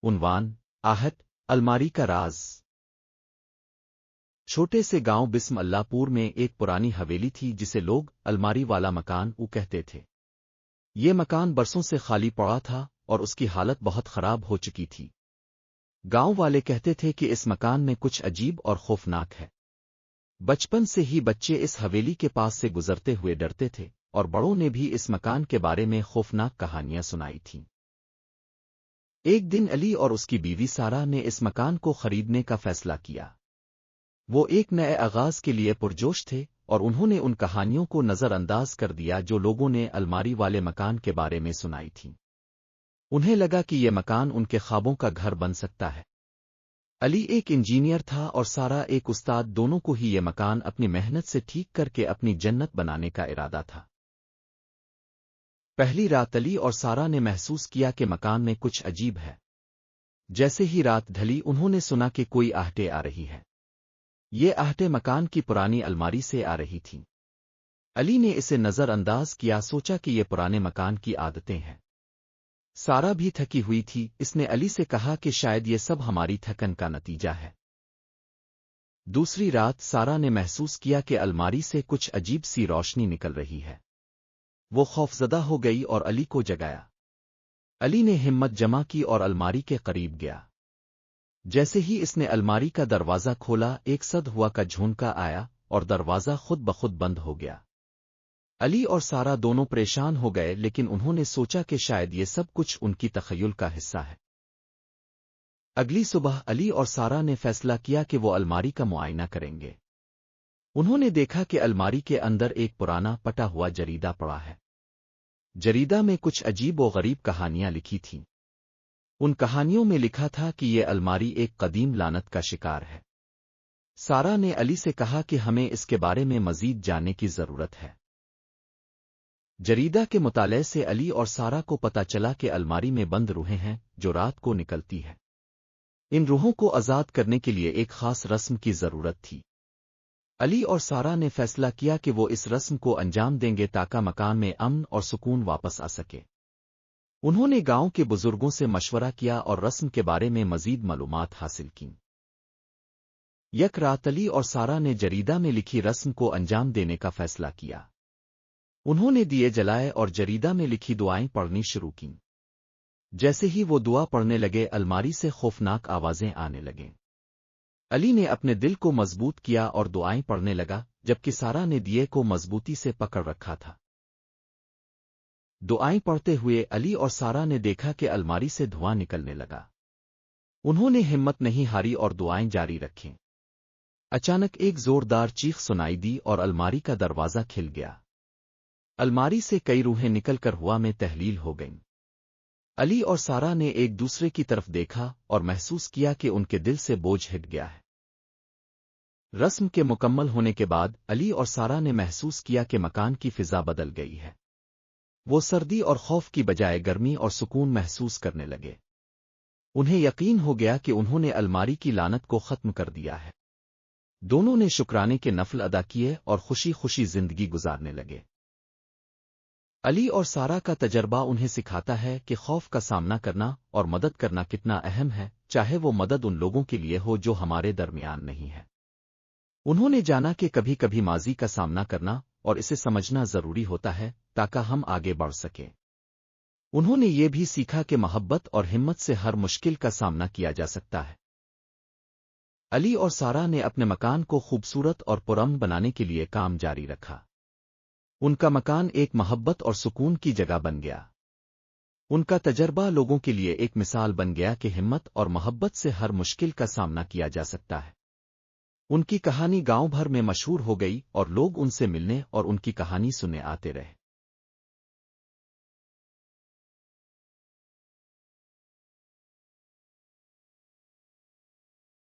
عنوان: आहट अलमारी का राज। छोटे से गांव बिस्म अल्लाहपुर में एक पुरानी हवेली थी जिसे लोग अलमारी वाला मकान कहते थे। ये मकान बरसों से खाली पड़ा था और उसकी हालत बहुत खराब हो चुकी थी। गांव वाले कहते थे कि इस मकान में कुछ अजीब और खौफनाक है। बचपन से ही बच्चे इस हवेली के पास से गुजरते हुए डरते थे और बड़ों ने भी इस मकान के बारे में खौफनाक कहानियां सुनाई थीं। एक दिन अली और उसकी बीवी सारा ने इस मकान को खरीदने का फैसला किया। वो एक नए आगाज के लिए पुरजोश थे और उन्होंने उन कहानियों को नजरअंदाज कर दिया जो लोगों ने अलमारी वाले मकान के बारे में सुनाई थीं। उन्हें लगा कि ये मकान उनके ख्वाबों का घर बन सकता है। अली एक इंजीनियर था और सारा एक उस्ताद, दोनों को ही ये मकान अपनी मेहनत से ठीक करके अपनी जन्नत बनाने का इरादा था। पहली रात अली और सारा ने महसूस किया कि मकान में कुछ अजीब है। जैसे ही रात ढली उन्होंने सुना कि कोई आहटें आ रही है। ये आहटें मकान की पुरानी अलमारी से आ रही थीं। अली ने इसे नजरअंदाज किया, सोचा कि ये पुराने मकान की आदतें हैं। सारा भी थकी हुई थी, इसने अली से कहा कि शायद ये सब हमारी थकन का नतीजा है। दूसरी रात सारा ने महसूस किया कि अलमारी से कुछ अजीब सी रोशनी निकल रही है। वो खौफजदा हो गई और अली को जगाया। अली ने हिम्मत जमा की और अलमारी के करीब गया। जैसे ही इसने अलमारी का दरवाजा खोला, एक सद हुआ का झोंका आया और दरवाजा खुद ब खुद बंद हो गया। अली और सारा दोनों परेशान हो गए, लेकिन उन्होंने सोचा कि शायद ये सब कुछ उनकी तखय्युल का हिस्सा है। अगली सुबह अली और सारा ने फैसला किया कि वो अलमारी का मुआयना करेंगे। उन्होंने देखा कि अलमारी के अंदर एक पुराना पटा हुआ जरीदा पड़ा है। जरीदा में कुछ अजीब व गरीब कहानियां लिखी थीं। उन कहानियों में लिखा था कि ये अलमारी एक कदीम लानत का शिकार है। सारा ने अली से कहा कि हमें इसके बारे में मजीद जानने की जरूरत है। जरीदा के मुताले से अली और सारा को पता चला कि अलमारी में बंद रूहें हैं जो रात को निकलती है। इन रूहों को आजाद करने के लिए एक खास रस्म की जरूरत थी। अली और सारा ने फैसला किया कि वो इस रस्म को अंजाम देंगे ताकि मकान में अमन और सुकून वापस आ सके। उन्होंने गांव के बुजुर्गों से मशवरा किया और रस्म के बारे में मजीद मालूमात हासिल की। एक रात अली और सारा ने जरीदा में लिखी रस्म को अंजाम देने का फैसला किया। उन्होंने दिए जलाए और जरीदा में लिखी दुआएं पढ़नी शुरू की। जैसे ही वो दुआ पढ़ने लगे, अलमारी से खौफनाक आवाजें आने लगें। अली ने अपने दिल को मजबूत किया और दुआएं पढ़ने लगा, जबकि सारा ने दिए को मजबूती से पकड़ रखा था। दुआएं पढ़ते हुए अली और सारा ने देखा कि अलमारी से धुआं निकलने लगा। उन्होंने हिम्मत नहीं हारी और दुआएं जारी रखीं। अचानक एक जोरदार चीख सुनाई दी और अलमारी का दरवाजा खिल गया। अलमारी से कई रूहें निकलकर हवा में तहलील हो गईं। अली और सारा ने एक दूसरे की तरफ देखा और महसूस किया कि उनके दिल से बोझ हट गया है। रस्म के मुकम्मल होने के बाद अली और सारा ने महसूस किया कि मकान की फिजा बदल गई है। वो सर्दी और खौफ की बजाय गर्मी और सुकून महसूस करने लगे। उन्हें यकीन हो गया कि उन्होंने अलमारी की लानत को खत्म कर दिया है। दोनों ने शुक्राने के नफल अदा किए और खुशी खुशी जिंदगी गुजारने लगे। अली और सारा का तजर्बा उन्हें सिखाता है कि खौफ का सामना करना और मदद करना कितना अहम है, चाहे वो मदद उन लोगों के लिए हो जो हमारे दरमियान नहीं है। उन्होंने जाना कि कभी कभी माजी का सामना करना और इसे समझना जरूरी होता है ताकि हम आगे बढ़ सकें। उन्होंने ये भी सीखा कि मोहब्बत और हिम्मत से हर मुश्किल का सामना किया जा सकता है। अली और सारा ने अपने मकान को खूबसूरत और पुरअमन बनाने के लिए काम जारी रखा। उनका मकान एक मोहब्बत और सुकून की जगह बन गया। उनका तजर्बा लोगों के लिए एक मिसाल बन गया कि हिम्मत और मोहब्बत से हर मुश्किल का सामना किया जा सकता है। उनकी कहानी गांव भर में मशहूर हो गई और लोग उनसे मिलने और उनकी कहानी सुनने आते रहे।